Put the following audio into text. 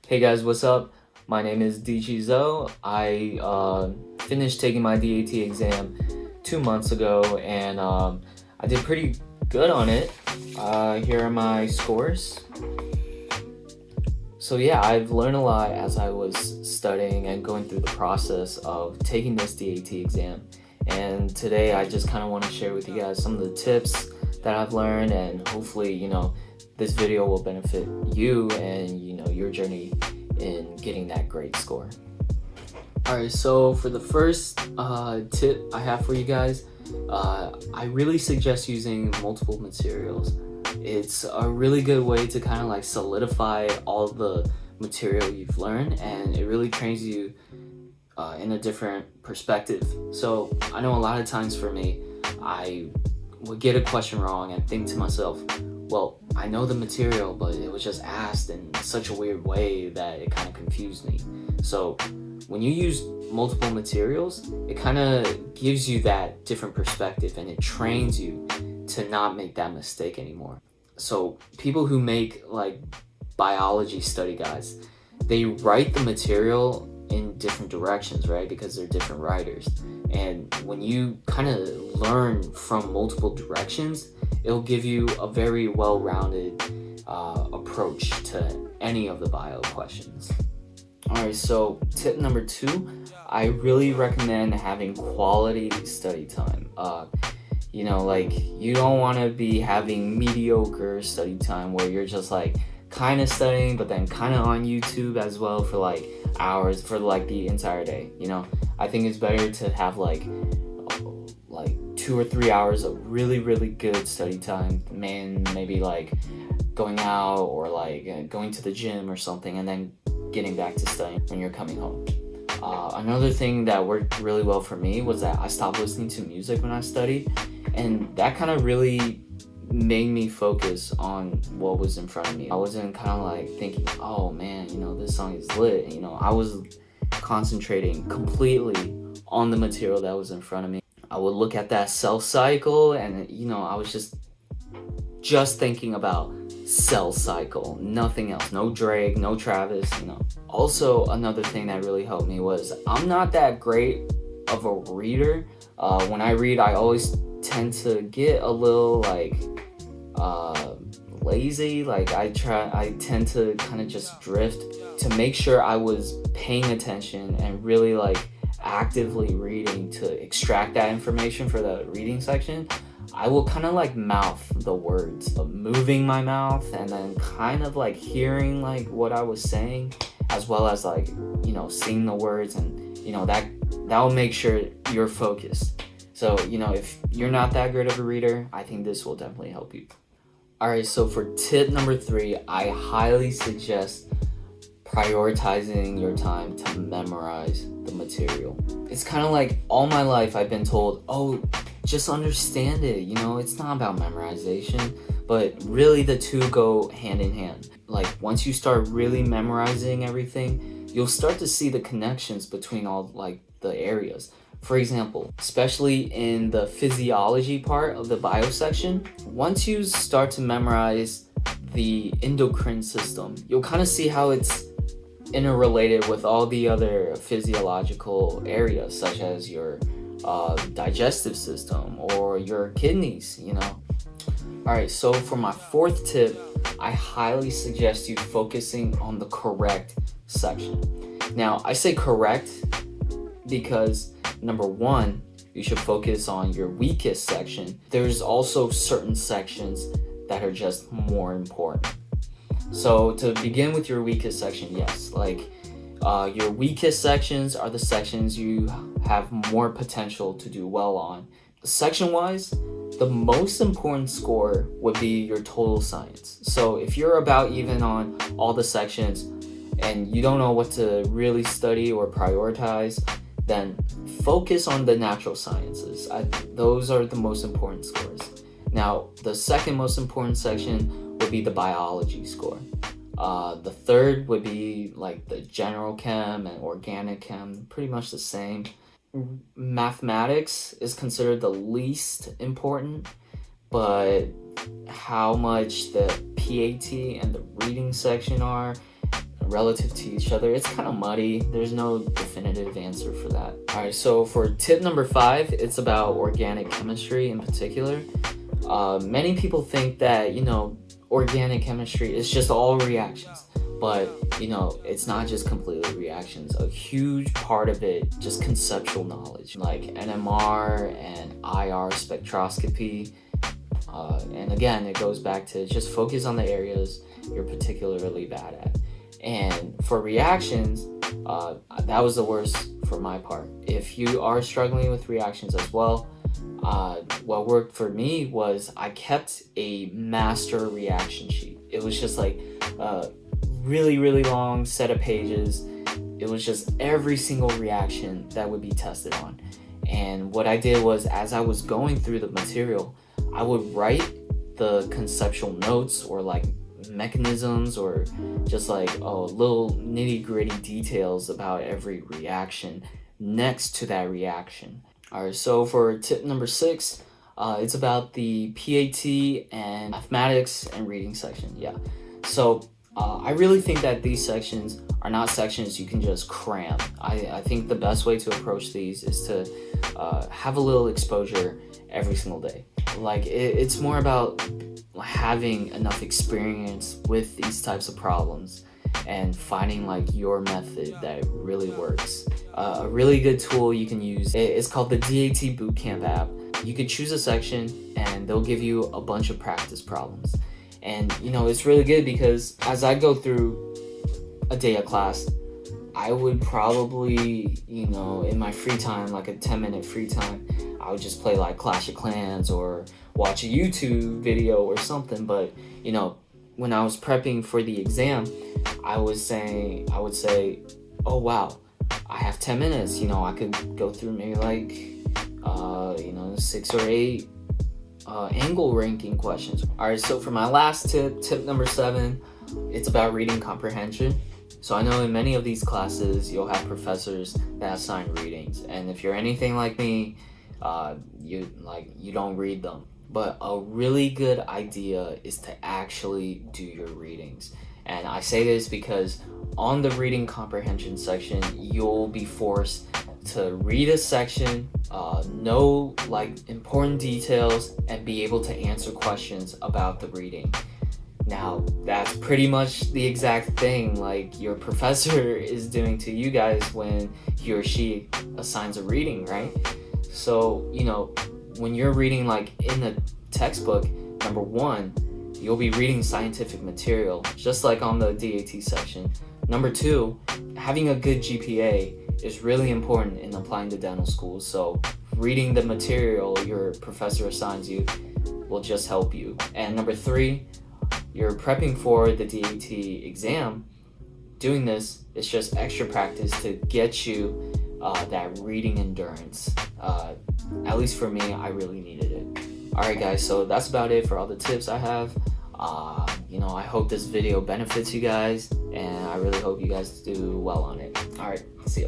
Hey guys, what's up? My name is Zo. I finished taking my DAT exam 2 months ago, and I did pretty good on it. Here are my scores. So yeah, I've learned a lot as I was studying and going through the process of taking this DAT exam. And today I just kind of want to share with you guys some of the tips that I've learned, and hopefully, this video will benefit you and, your journey in getting that great score. Alright, so for the first tip I have for you guys, I really suggest using multiple materials. It's a really good way to kind of like solidify all the material you've learned, and it really trains you in a different perspective. So I know a lot of times for me, I would get a question wrong and think to myself, well, I know the material, but it was just asked in such a weird way that it kind of confused me. So when you use multiple materials, it kind of gives you that different perspective, and it trains you to not make that mistake anymore. So people who make like biology study guides, they write the material in different directions, right? Because they're different writers. And when you kind of learn from multiple directions, it'll give you a very well-rounded approach to any of the bio questions. Alright, so tip number 2, I really recommend having quality study time. You don't want to be having mediocre study time where you're just like kind of studying, but then kind of on YouTube as well for like hours for like the entire day. I think it's better to have like 2 or 3 hours of really good study time, maybe like going out or like going to the gym or something, and then getting back to studying when you're coming home. Another thing that worked really well for me was that I stopped listening to music when I studied, and that kind of really made me focus on what was in front of me. I wasn't kind of like thinking, oh man, this song is lit. I was concentrating completely on the material that was in front of me. I would look at that cell cycle, and I was just thinking about cell cycle, nothing else. No Drake, no Travis. Also, another thing that really helped me was I'm not that great of a reader. When I read, I always tend to get a little like lazy. Like I tend to kind of just drift. To make sure I was paying attention and really like actively reading to extract that information for the reading section, I will kind of like mouth the words, moving my mouth, and then kind of like hearing like what I was saying, as well as like seeing the words, and that will make sure you're focused. So if you're not that great of a reader, I think this will definitely help you. Alright, so for tip number 3, I highly suggest prioritizing your time to memorize the material. It's kind of like all my life I've been told, oh, just understand it, it's not about memorization, but really the two go hand in hand. Like once you start really memorizing everything, you'll start to see the connections between all like the areas. For example, especially in the physiology part of the bio section, once you start to memorize the endocrine system, you'll kind of see how it's interrelated with all the other physiological areas, such as your digestive system or your kidneys. Alright, so for my 4th tip, I highly suggest you focusing on the correct section. Now, I say correct because number 1, you should focus on your weakest section. There's also certain sections that are just more important. So to begin with your weakest section, yes, like your weakest sections are the sections you have more potential to do well on. Section-wise, the most important score would be your total science. So if you're about even on all the sections and you don't know what to really study or prioritize, then focus on the natural sciences. Those are the most important scores. Now, the second most important section would be the biology score. The third would be like the general chem and organic chem, pretty much the same. Mathematics is considered the least important, but how much the PAT and the reading section are relative to each other. It's kind of muddy. There's no definitive answer for that. All right, so for tip number 5, it's about organic chemistry in particular. Many people think that, organic chemistry is just all reactions. But, it's not just completely reactions. A huge part of it, just conceptual knowledge, like NMR and IR spectroscopy. And again, it goes back to just focus on the areas you're particularly bad at. And for reactions, that was the worst for my part. If you are struggling with reactions as well, what worked for me was I kept a master reaction sheet. It was just like really, really long set of pages. It was just every single reaction that would be tested on. And what I did was, as I was going through the material, I would write the conceptual notes or like mechanisms or just like little nitty-gritty details about every reaction next to that reaction. All right, so for tip number 6, it's about the PAT and mathematics and reading section. So I really think that these sections are not sections you can just cram. I think the best way to approach these is to have a little exposure every single day. Like it's more about having enough experience with these types of problems and finding like your method that really works. A really good tool you can use is called the DAT Bootcamp app. You could choose a section and they'll give you a bunch of practice problems. And it's really good because as I go through a day of class, I would probably, in my free time, like a 10-minute free time, I would just play like Clash of Clans or watch a YouTube video or something. But, when I was prepping for the exam, I would say, oh wow, I have 10 minutes, I could go through maybe like, 6 or 8 angle ranking questions. All right, so for my last tip number 7, it's about reading comprehension. So I know in many of these classes, you'll have professors that assign readings. And if you're anything like me, you don't read them. But a really good idea is to actually do your readings. And I say this because on the reading comprehension section, you'll be forced to read a section, know like important details, and be able to answer questions about the reading. Now, that's pretty much the exact thing like your professor is doing to you guys when he or she assigns a reading, right? So, when you're reading like in the textbook, number 1, you'll be reading scientific material, just like on the DAT section. Number 2, having a good GPA is really important in applying to dental school. So reading the material your professor assigns you will just help you. And number 3, you're prepping for the DAT exam. Doing this is just extra practice to get you that reading endurance. At least for me, I really needed it. Alright guys, so that's about it for all the tips I have. I hope this video benefits you guys, and I really hope you guys do well on it. Alright, see ya.